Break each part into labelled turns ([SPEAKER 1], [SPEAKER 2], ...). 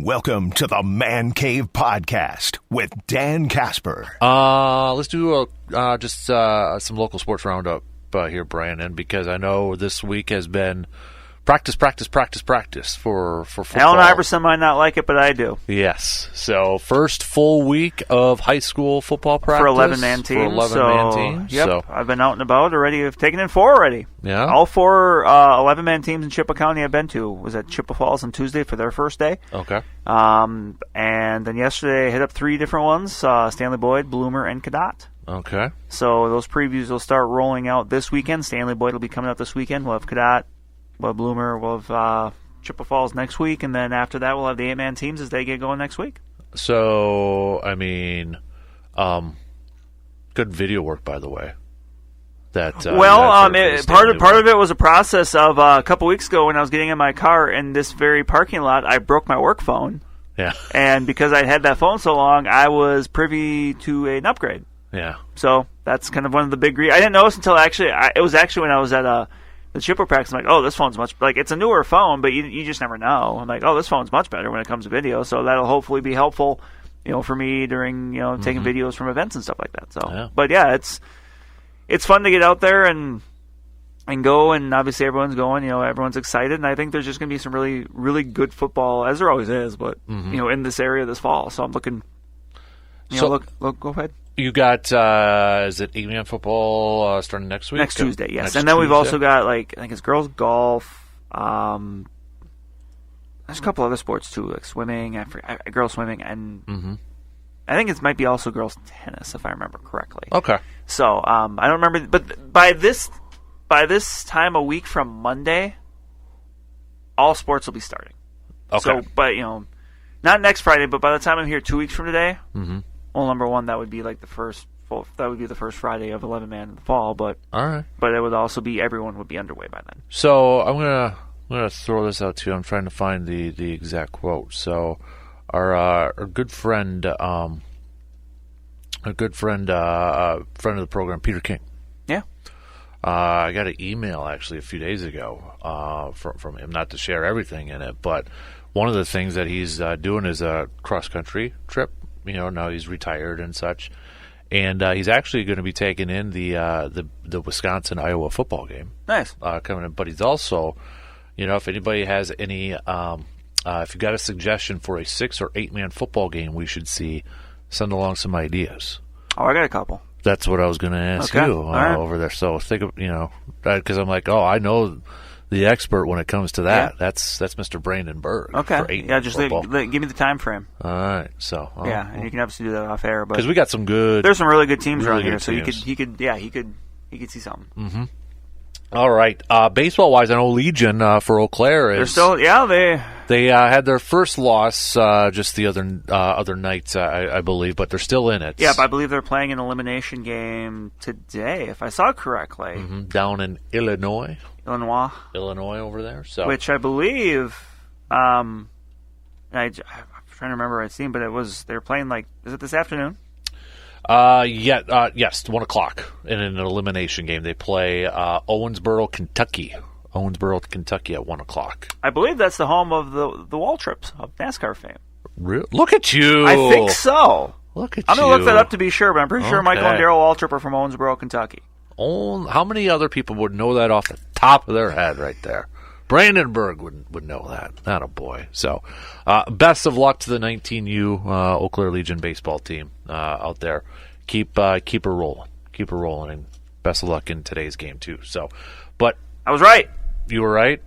[SPEAKER 1] Welcome to the Man Cave Podcast with Dan Casper.
[SPEAKER 2] Let's do some local sports roundup here, Brandon, because I know this week has been practice for football.
[SPEAKER 3] Allen Iverson might not like it, but I do.
[SPEAKER 2] Yes. So first full week of high school football practice.
[SPEAKER 3] For 11-man teams. Yep. So I've been out and about already. I've taken in 4 already.
[SPEAKER 2] Yeah.
[SPEAKER 3] All 4 11-man teams in Chippewa County I've been to. Was at Chippewa Falls on Tuesday for their first day.
[SPEAKER 2] Okay.
[SPEAKER 3] And then yesterday I hit up 3 different ones, Stanley Boyd, Bloomer, and Cadott.
[SPEAKER 2] Okay.
[SPEAKER 3] So those previews will start rolling out this weekend. Stanley Boyd will be coming up this weekend. We'll have Cadott. We'll have Bloomer, we'll have Chippewa Falls next week, and then after that we'll have the 8-man teams as they get going next week.
[SPEAKER 2] So, I mean, good video work, by the way. Part of it was a process of a couple weeks ago when I was getting in my car in this very parking lot, I broke my work phone. Yeah.
[SPEAKER 3] And because I'd had that phone so long, I was privy to an upgrade.
[SPEAKER 2] Yeah.
[SPEAKER 3] So that's kind of one of the big I didn't notice until it was actually when I was at the Chippewa practice. I'm like, oh, this phone's it's a newer phone, but you just never know. I'm like, oh, this phone's much better when it comes to video, so that'll hopefully be helpful, for me during, taking videos from events and stuff like that. So,
[SPEAKER 2] yeah.
[SPEAKER 3] But yeah, it's fun to get out there and go, and obviously everyone's going, everyone's excited, and I think there's just going to be some really, really good football, as there always is, but, in this area this fall. So I'm looking, go ahead.
[SPEAKER 2] You got, is it 8-man football starting next week?
[SPEAKER 3] Next Tuesday, yes. And then we've also got, I think it's girls golf. There's a couple other sports, too, like swimming, girls swimming, and I think it might be also girls tennis, if I remember correctly.
[SPEAKER 2] Okay.
[SPEAKER 3] So, I don't remember, but by this time a week from Monday, all sports will be starting.
[SPEAKER 2] Okay.
[SPEAKER 3] So, but, not next Friday, but by the time I'm here 2 weeks from today, well, number one, that would be the first Friday of 11-man in the fall, but
[SPEAKER 2] all right.
[SPEAKER 3] But it would also be everyone would be underway by then.
[SPEAKER 2] So I'm gonna throw this out to you. I'm trying to find the exact quote. So our good friend, friend of the program, Peter King.
[SPEAKER 3] Yeah.
[SPEAKER 2] I got an email actually a few days ago from him, not to share everything in it, but one of the things that he's doing is a cross country trip. Now he's retired and such, and he's actually going to be taking in the Wisconsin-Iowa football game.
[SPEAKER 3] Nice.
[SPEAKER 2] Coming in, but he's also, if anybody has any, if you got a suggestion for a 6 or 8-man football game we should see, send along some ideas.
[SPEAKER 3] Oh, I got a couple.
[SPEAKER 2] That's what I was going to ask you over there. So think of, because I'm like, oh, I know the expert when it comes to that.
[SPEAKER 3] Yeah.
[SPEAKER 2] That's Mr. Brandon Berg.
[SPEAKER 3] Okay.
[SPEAKER 2] For 8-man
[SPEAKER 3] just
[SPEAKER 2] football.
[SPEAKER 3] give me the time frame.
[SPEAKER 2] All right. So
[SPEAKER 3] and you can obviously do that off air, but
[SPEAKER 2] because we got some good.
[SPEAKER 3] There's some really good teams
[SPEAKER 2] really
[SPEAKER 3] around here, so
[SPEAKER 2] teams.
[SPEAKER 3] he could see something.
[SPEAKER 2] Mm-hmm. All right. Baseball wise, I know Legion for Eau Claire is.
[SPEAKER 3] They're still
[SPEAKER 2] they had their first loss just the other night, I believe, but they're still in it.
[SPEAKER 3] Yeah, but I believe they're playing an elimination game today, if I saw correctly.
[SPEAKER 2] Down in Illinois over there. So
[SPEAKER 3] which I believe, I'm trying to remember I'd seen, but they're playing is it this afternoon?
[SPEAKER 2] Yes, 1 o'clock in an elimination game. They play Owensboro, Kentucky at 1 o'clock.
[SPEAKER 3] I believe that's the home of the Waltrips of NASCAR fame.
[SPEAKER 2] Really? Look at you!
[SPEAKER 3] I think so.
[SPEAKER 2] Look at you!
[SPEAKER 3] I'm gonna look that up to be sure, but I'm pretty sure Michael and Darryl Waltrip are from Owensboro, Kentucky.
[SPEAKER 2] How many other people would know that off the top of their head right there? Brandon Berg would know that. Not a boy. So, best of luck to the 19U Eau Claire Legion baseball team out there. Keep her rolling. Keep her rolling, and best of luck in today's game too. So, but
[SPEAKER 3] I was right.
[SPEAKER 2] You were right.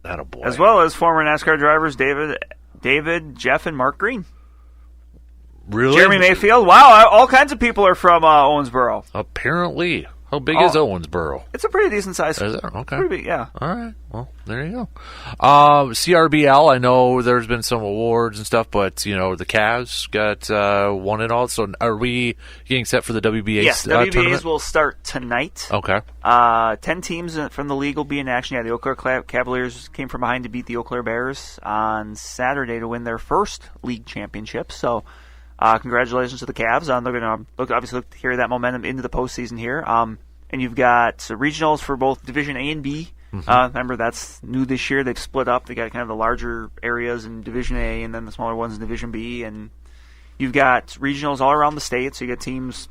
[SPEAKER 2] Not a boy.
[SPEAKER 3] As well as former NASCAR drivers David, Jeff, and Mark Green.
[SPEAKER 2] Really?
[SPEAKER 3] Jeremy Mayfield. Wow, all kinds of people are from Owensboro.
[SPEAKER 2] Apparently. How big is Owensboro?
[SPEAKER 3] It's a pretty decent size.
[SPEAKER 2] Is it? Okay.
[SPEAKER 3] Pretty big, yeah.
[SPEAKER 2] All right. Well, there you go. CRBL, I know there's been some awards and stuff, but, the Cavs got won it all. So are we getting set for the WBA
[SPEAKER 3] Yes,
[SPEAKER 2] tournament?
[SPEAKER 3] WBAs will start tonight.
[SPEAKER 2] Okay.
[SPEAKER 3] 10 teams from the league will be in action. Yeah, the Eau Claire Cavaliers came from behind to beat the Eau Claire Bears on Saturday to win their first league championship. So congratulations to the Cavs. They're going to obviously look to carry that momentum into the postseason here. And you've got regionals for both Division A and B. Remember, that's new this year. They've split up. They got kind of the larger areas in Division A and then the smaller ones in Division B. And you've got regionals all around the state, so you got teams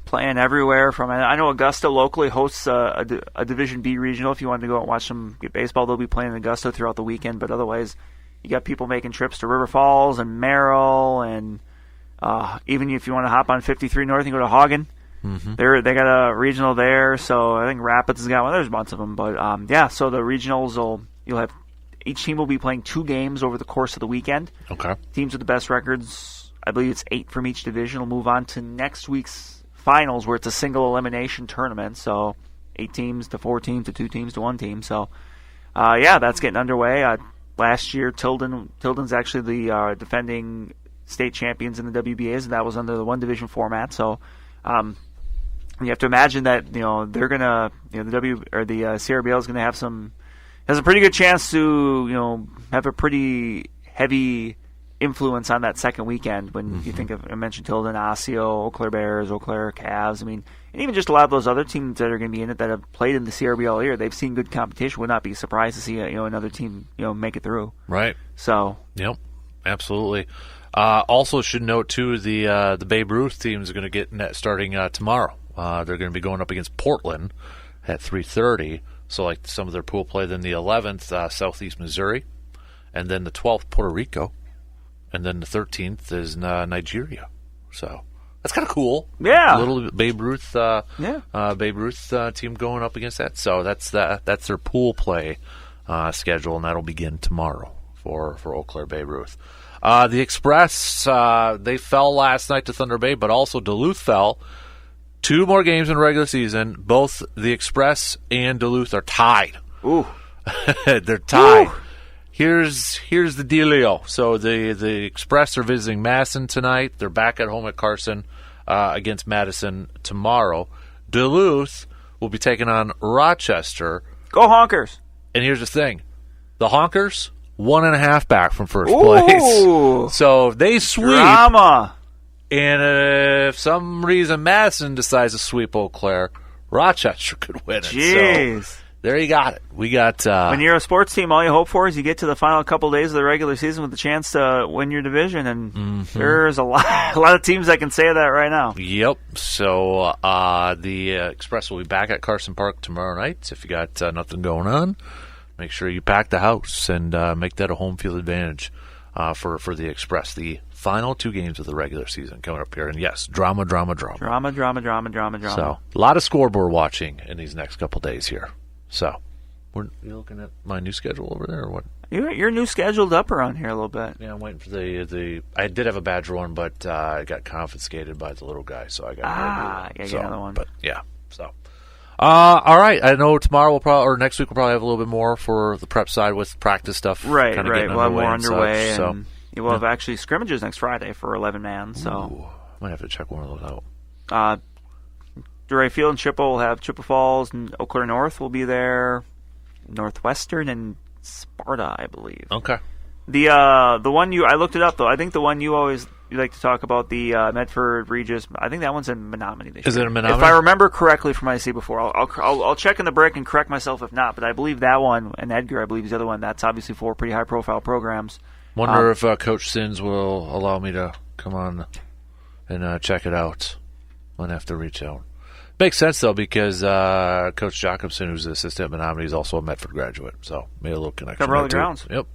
[SPEAKER 3] playing everywhere. I know Augusta locally hosts a Division B regional. If you wanted to go out and watch them get baseball, they'll be playing in Augusta throughout the weekend. But otherwise, you got people making trips to River Falls and Merrill, and even if you want to hop on 53 North and go to Hagen, they got a regional there. So I think Rapids has got one. There's a bunch of them, but so the regionals you'll have each team will be playing 2 games over the course of the weekend.
[SPEAKER 2] Okay.
[SPEAKER 3] Teams with the best records, I believe it's 8 from each division, will move on to next week's finals, where it's a single elimination tournament. So 8 teams to 4 teams to 2 teams to 1 team. So that's getting underway. Last year, Tilden's actually the defending state champions in the WBAs, and that was under the 1 division format. So you have to imagine that they're gonna the CRBL is gonna has a pretty good chance to have a pretty heavy influence on that second weekend when you think of, I mentioned Tilden, Osseo, Eau Claire Bears, Eau Claire Cavs. I mean, and even just a lot of those other teams that are going to be in it that have played in the CRBL here, they've seen good competition. Would not be surprised to see another team make it through.
[SPEAKER 2] Right.
[SPEAKER 3] So.
[SPEAKER 2] Yep. Absolutely. Also, should note too the Babe Ruth team is going to get net starting tomorrow. They're going to be going up against Portland at 3:30. So like some of their pool play. Then the 11th, Southeast Missouri, and then the 12th, Puerto Rico. And then the 13th is Nigeria. So that's kind of cool.
[SPEAKER 3] Yeah.
[SPEAKER 2] A little Babe Ruth Babe Ruth team going up against that. So that's their pool play schedule, and that'll begin tomorrow for Eau Claire Babe Ruth. The Express, they fell last night to Thunder Bay, but also Duluth fell. 2 more games in regular season. Both the Express and Duluth are tied.
[SPEAKER 3] Ooh.
[SPEAKER 2] They're tied.
[SPEAKER 3] Ooh.
[SPEAKER 2] Here's the dealio. So the Express are visiting Madison tonight. They're back at home at Carson against Madison tomorrow. Duluth will be taking on Rochester.
[SPEAKER 3] Go Honkers!
[SPEAKER 2] And here's the thing: the Honkers 1.5 back from first
[SPEAKER 3] Ooh.
[SPEAKER 2] place. So if they sweep,
[SPEAKER 3] drama.
[SPEAKER 2] And if some reason Madison decides to sweep Eau Claire, Rochester could win it.
[SPEAKER 3] Jeez.
[SPEAKER 2] So there you got it. We got
[SPEAKER 3] when you're a sports team, all you hope for is you get to the final couple of days of the regular season with a chance to win your division, and there's a lot of teams that can say that right now.
[SPEAKER 2] Yep. So the Express will be back at Carson Park tomorrow night. If you got nothing going on, make sure you pack the house and make that a home field advantage for the Express. The final 2 games of the regular season coming up here, and yes, drama.
[SPEAKER 3] So
[SPEAKER 2] a lot of scoreboard watching in these next couple days here. So, you looking at my new schedule over there, or what?
[SPEAKER 3] You're new scheduled up around here a little bit.
[SPEAKER 2] Yeah, I'm waiting for the. I did have a Badger one, but I got confiscated by the little guy, so I got
[SPEAKER 3] get another one.
[SPEAKER 2] But yeah, so. All right. I know tomorrow or next week we'll probably have a little bit more for the prep side with practice stuff.
[SPEAKER 3] Right. We'll have more underway,
[SPEAKER 2] and
[SPEAKER 3] we'll have actually scrimmages next Friday for 11 man. So
[SPEAKER 2] I might have to check one of those
[SPEAKER 3] out. Duray Field and Chippewa will have Chippewa Falls, and Eau Claire North will be there. Northwestern and Sparta, I believe.
[SPEAKER 2] Okay.
[SPEAKER 3] The one I looked it up though. I think the one you like to talk about, the Medford Regis. I think that one's in Menominee this year.
[SPEAKER 2] Is it in Menominee?
[SPEAKER 3] If I remember correctly from what I see before, I'll check in the break and correct myself if not. But I believe that one, and Edgar, I believe is the other one. That's obviously 4 pretty high profile programs.
[SPEAKER 2] Wonder if Coach Sins will allow me to come on and check it out. I'll have to reach out. Makes sense, though, because Coach Jacobson, who's the assistant at Menominee, is also a Medford graduate. So, made a little connection.
[SPEAKER 3] Cover all the grounds.
[SPEAKER 2] Yep.